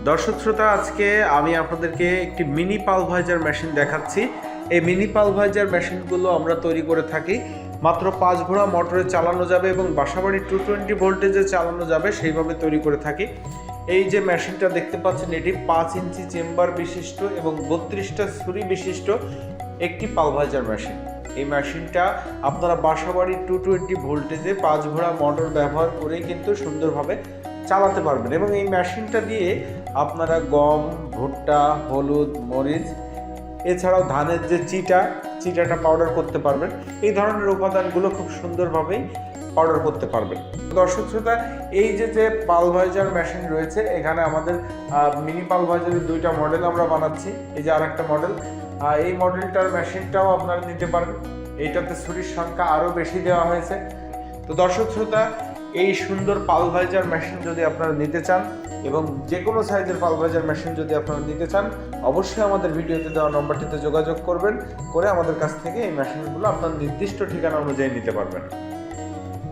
দর্শক শ্রোতা, আজকে আমি আপনাদেরকে একটি মিনি পালভাইজার মেশিন দেখাচ্ছি। এই মিনি পালভাইজার মেশিনগুলো আমরা তৈরি করে থাকি মাত্র 5 ঘোড়া মোটরে চালানো যাবে এবং বাসাবাড়ি 220 ভোল্টেজে চালানো যাবে, সেইভাবে তৈরি করে থাকি। এই যে মেশিনটা দেখতে পাচ্ছেন, এটি 5 ইঞ্চি চেম্বার বিশিষ্ট এবং 32টা ছুরি বিশিষ্ট একটি পালভাইজার মেশিন। এই মেশিনটা আপনারা বাসাবাড়ি 220 ভোল্টেজে 5 ঘোড়া মোটর ব্যবহার করেই কিন্তু সুন্দরভাবে চালাতে পারবেন এবং এই মেশিনটা দিয়ে আপনারা গম, ভুট্টা, হলুদ, মরিচ, এছাড়াও ধানের যে চিটাটা পাউডার করতে পারবেন। এই ধরনের উপাদানগুলো খুব সুন্দরভাবেই পাউডার করতে পারবেন। দর্শক শ্রোতা, এই যে পালভাইজার মেশিন রয়েছে, এখানে আমাদের মিনি পালভাইজারের 2টা মডেল আমরা বানাচ্ছি। এই যে আরেকটা মডেল, এই মডেলটার মেশিনটাও আপনারা নিতে পারবেন। এইটাতে ছুরির সংখ্যা আরও বেশি দেওয়া হয়েছে। তো দর্শক শ্রোতা, এই সুন্দর পালভাইজার মেশিন যদি আপনারা নিতে চান এবং যে কোনো সাইজের পালভাইজার মেশিন যদি আপনারা নিতে চান, অবশ্যই আমাদের ভিডিওতে দেওয়া নম্বরটিতে যোগাযোগ করবেন, করে আমাদের কাছ থেকে এই মেশিনগুলো আপনার নির্দিষ্ট ঠিকানা অনুযায়ী নিতে পারবেন।